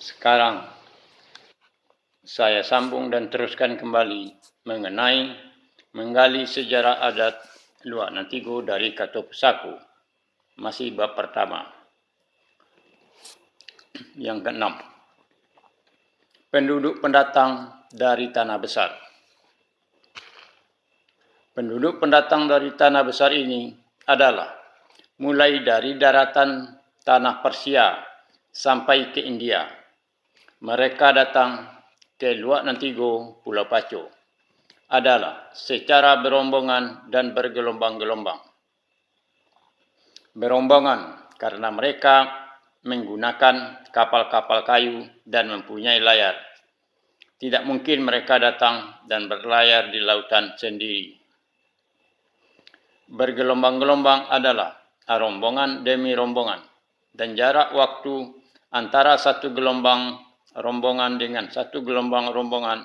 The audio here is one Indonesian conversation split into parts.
Sekarang saya sambung dan teruskan kembali mengenai menggali sejarah adat Luak Nantigo dari Kato Pesaku. Masih bab pertama. Yang keenam. Penduduk pendatang dari Tanah Besar. Penduduk pendatang dari Tanah Besar ini adalah mulai dari daratan Tanah Persia sampai ke India. Mereka datang ke Luak Nantigo, Pulau Paco adalah secara berombongan dan bergelombang-gelombang. Berombongan karena mereka menggunakan kapal-kapal kayu dan mempunyai layar. Tidak mungkin mereka datang dan berlayar di lautan sendiri. Bergelombang-gelombang adalah rombongan demi rombongan, dan jarak waktu antara satu gelombang rombongan dengan satu gelombang rombongan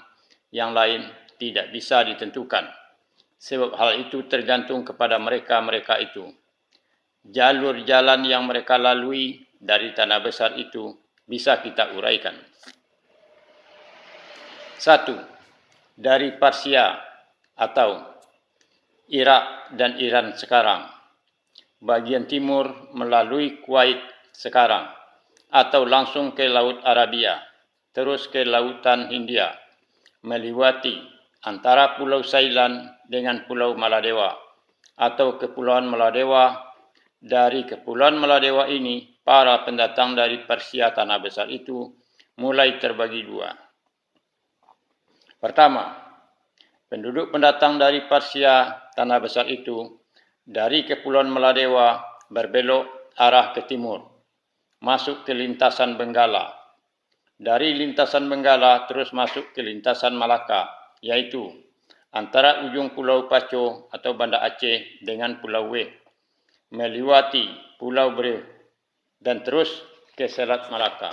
yang lain tidak bisa ditentukan, sebab hal itu tergantung kepada mereka-mereka itu. Jalur jalan yang mereka lalui dari Tanah Besar itu bisa kita uraikan. 1. Dari Persia atau Irak dan Iran sekarang, bagian timur melalui Kuwait sekarang, atau langsung ke Laut Arabia, terus ke Lautan Hindia, melewati antara Pulau Sailan dengan Pulau Maladewa, atau Kepulauan Maladewa. Dari Kepulauan Maladewa ini, para pendatang dari Persia Tanah Besar itu mulai terbagi dua. Pertama, penduduk pendatang dari Persia Tanah Besar itu dari Kepulauan Maladewa berbelok arah ke timur, masuk ke lintasan Benggala. Dari lintasan Benggala terus masuk ke lintasan Malaka, yaitu antara ujung Pulau Paco atau Banda Aceh dengan Pulau Weh, melewati Pulau Breu dan terus ke Selat Malaka.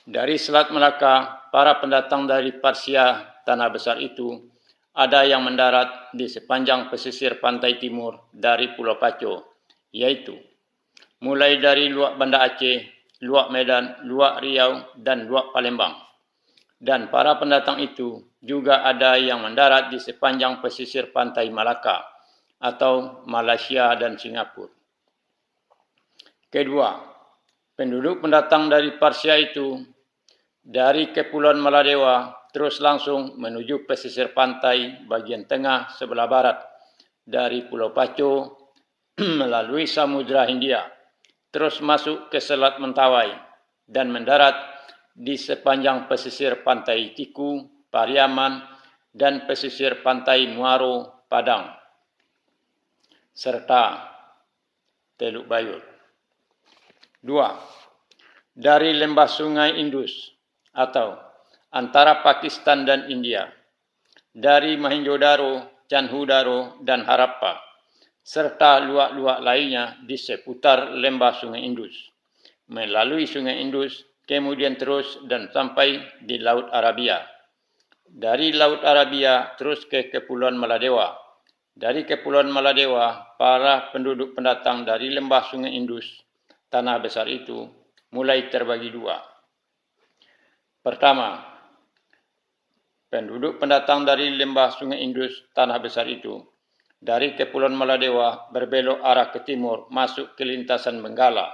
Dari Selat Malaka, para pendatang dari Persia Tanah Besar itu ada yang mendarat di sepanjang pesisir pantai timur dari Pulau Paco, yaitu mulai dari Luak Banda Aceh, Luak Medan, Luak Riau, dan Luak Palembang. Dan para pendatang itu juga ada yang mendarat di sepanjang pesisir pantai Malaka atau Malaysia dan Singapura. Kedua, penduduk pendatang dari Persia itu dari Kepulauan Maladewa terus langsung menuju pesisir pantai bagian tengah sebelah barat dari Pulau Paco melalui Samudra Hindia, terus masuk ke Selat Mentawai dan mendarat di sepanjang pesisir pantai Tiku, Pariaman, dan pesisir pantai Muaro, Padang, serta Teluk Bayur. 2. Dari lembah sungai Indus atau antara Pakistan dan India, dari Mohenjo-daro, Candhu-daro, dan Harappa, serta luak-luak lainnya di seputar lembah sungai Indus, melalui sungai Indus, kemudian terus dan sampai di Laut Arabia. Dari Laut Arabia terus ke Kepulauan Maladewa. Dari Kepulauan Maladewa, para penduduk pendatang dari lembah sungai Indus, Tanah Besar itu, mulai terbagi dua. Pertama, penduduk pendatang dari lembah sungai Indus, Tanah Besar itu, dari Kepulauan Maladewa berbelok arah ke timur masuk ke lintasan Benggala.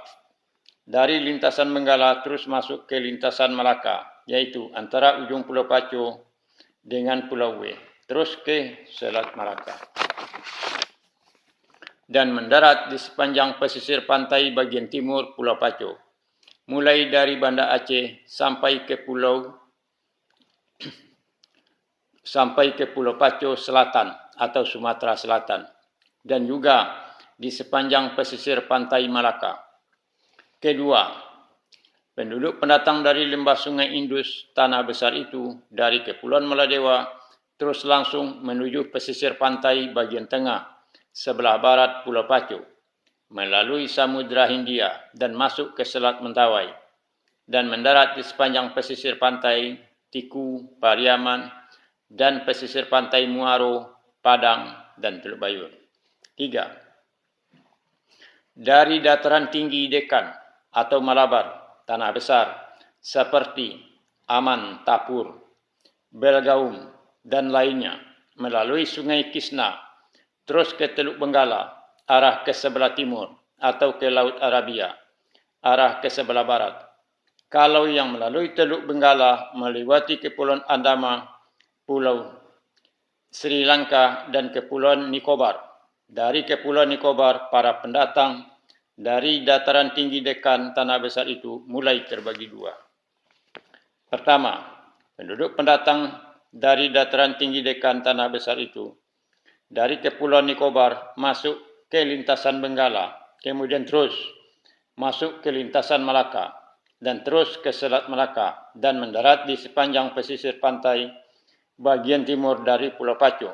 Dari lintasan Benggala terus masuk ke lintasan Malaka, yaitu antara ujung Pulau Paco dengan Pulau Weh, terus ke Selat Malaka, dan mendarat di sepanjang pesisir pantai bagian timur Pulau Paco, mulai dari Banda Aceh sampai ke Pulau Paco Selatan atau Sumatera Selatan, dan juga di sepanjang pesisir pantai Malaka. Kedua, penduduk pendatang dari lembah sungai Indus Tanah Besar itu dari Kepulauan Maladewa terus langsung menuju pesisir pantai bagian tengah sebelah barat Pulau Paco, melalui Samudra Hindia dan masuk ke Selat Mentawai, dan mendarat di sepanjang pesisir pantai Tiku, Pariaman, dan pesisir pantai Muaro, Padang, dan Teluk Bayur. 3. Dari dataran tinggi Dekan atau Malabar tanah besar seperti Aman Tapur, Belgaum, dan lainnya melalui Sungai Kisna, terus ke Teluk Benggala, arah ke sebelah timur atau ke Laut Arabia, arah ke sebelah barat. Kalau yang melalui Teluk Benggala melewati Kepulauan Andaman, Pulau Sri Lanka dan Kepulauan Nicobar. Dari Kepulauan Nicobar, para pendatang dari dataran tinggi Dekan tanah besar itu mulai terbagi dua. Pertama, penduduk pendatang dari dataran tinggi Dekan tanah besar itu dari Kepulauan Nicobar masuk ke lintasan Benggala, kemudian terus masuk ke lintasan Malaka dan terus ke Selat Malaka dan mendarat di sepanjang pesisir pantai bagian timur dari Pulau Pacu,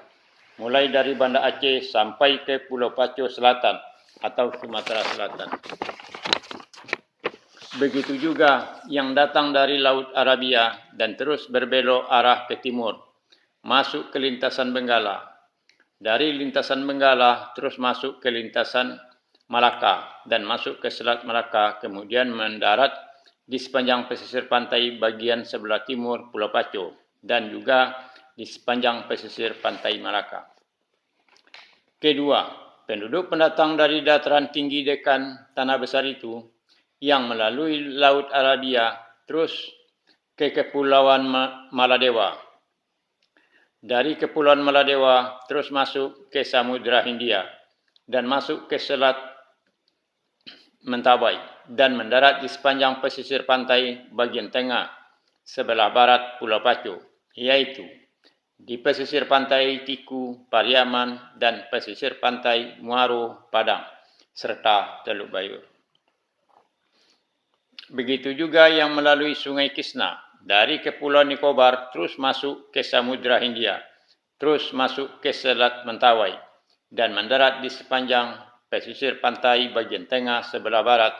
mulai dari Banda Aceh sampai ke Pulau Pacu Selatan atau Sumatera Selatan. Begitu juga yang datang dari Laut Arabia dan terus berbelok arah ke timur, masuk ke lintasan Benggala. Dari lintasan Benggala terus masuk ke lintasan Malaka dan masuk ke Selat Malaka, kemudian mendarat di sepanjang pesisir pantai bagian sebelah timur Pulau Pacu dan juga di sepanjang pesisir pantai Malaka. Kedua, penduduk pendatang dari dataran tinggi Dekan tanah besar itu yang melalui Laut Arabia terus ke Kepulauan Maladewa. Dari Kepulauan Maladewa terus masuk ke Samudra Hindia dan masuk ke Selat Mentawai dan mendarat di sepanjang pesisir pantai bagian tengah sebelah barat Pulau Pacu, yaitu di pesisir pantai Tiku, Pariaman, dan pesisir pantai Muaro, Padang, serta Teluk Bayur. Begitu juga yang melalui Sungai Kisna, dari Kepulauan Nicobar terus masuk ke Samudra Hindia, terus masuk ke Selat Mentawai, dan mendarat di sepanjang pesisir pantai bagian tengah sebelah barat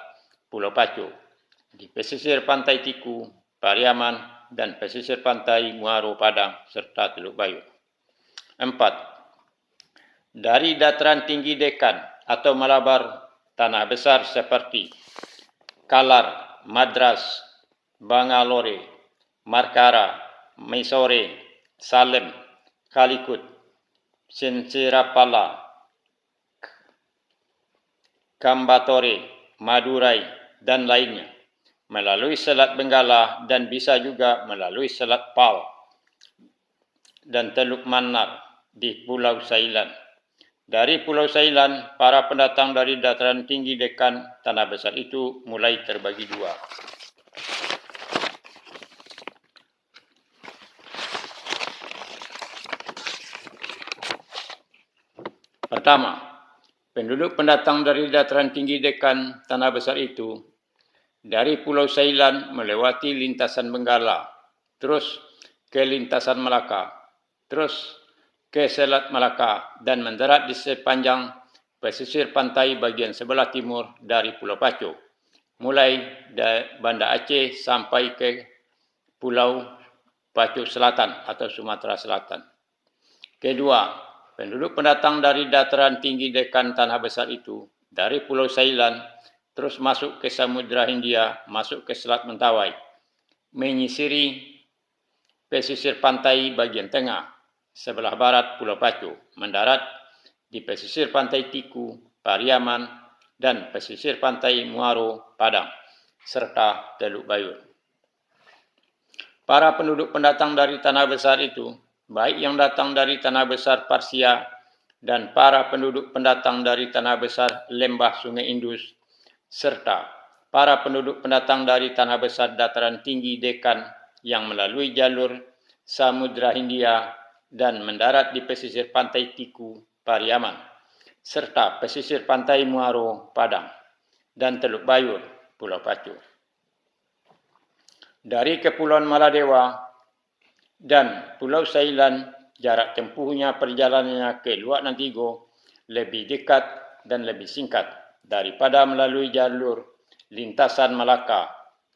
Pulau Pacu, di pesisir pantai Tiku, Pariaman, dan pesisir pantai Muaro, Padang, serta Teluk Bayur. 4. Dari dataran tinggi Dekan atau Malabar, tanah besar seperti Kalar, Madras, Bangalore, Markara, Mysore, Salem, Calicut, Sincirapala, Kambatore, Madurai, dan lainnya, melalui Selat Benggala dan bisa juga melalui Selat Pal dan Teluk Mannar di Pulau Sailan. Dari Pulau Sailan, para pendatang dari dataran tinggi Dekan tanah besar itu mulai terbagi dua. Pertama, penduduk pendatang dari dataran tinggi Dekan tanah besar itu dari Pulau Sailan melewati lintasan Benggala, terus ke lintasan Malaka, terus ke Selat Malaka dan mendarat di sepanjang pesisir pantai bagian sebelah timur dari Pulau Pacu, mulai dari Banda Aceh sampai ke Pulau Pacu Selatan atau Sumatera Selatan. Kedua, penduduk pendatang dari dataran tinggi Dekan tanah besar itu dari Pulau Sailan terus masuk ke Samudra Hindia, masuk ke Selat Mentawai, menyisiri pesisir pantai bagian tengah sebelah barat Pulau Pacu, mendarat di pesisir pantai Tiku, Pariaman, dan pesisir pantai Muaro, Padang, serta Teluk Bayur. Para penduduk pendatang dari tanah besar itu, baik yang datang dari tanah besar Parsia dan para penduduk pendatang dari tanah besar lembah Sungai Indus, serta para penduduk pendatang dari tanah besar dataran tinggi Dekan yang melalui jalur Samudra Hindia dan mendarat di pesisir pantai Tiku, Pariaman, serta pesisir pantai Muaro, Padang, dan Teluk Bayur, Pulau Pacu. Dari Kepulauan Maladewa dan Pulau Sailan, jarak tempuhnya perjalanannya ke Luak Nantigo lebih dekat dan lebih singkat daripada melalui jalur lintasan Malaka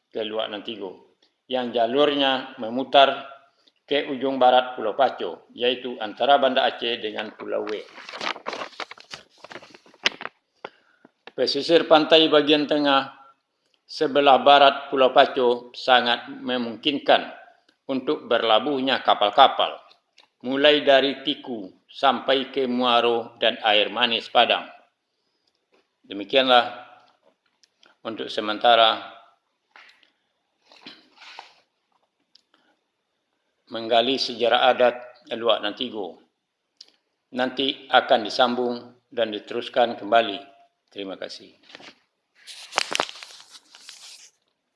ke Luak Nantigo, yang jalurnya memutar ke ujung barat Pulau Pacu, yaitu antara Banda Aceh dengan Pulau W. Pesisir pantai bagian tengah sebelah barat Pulau Pacu sangat memungkinkan untuk berlabuhnya kapal-kapal, mulai dari Tiku sampai ke Muaro dan Air Manis Padang. Demikianlah untuk sementara menggali sejarah adat Luak Nantigo. Nanti akan disambung dan diteruskan kembali. Terima kasih.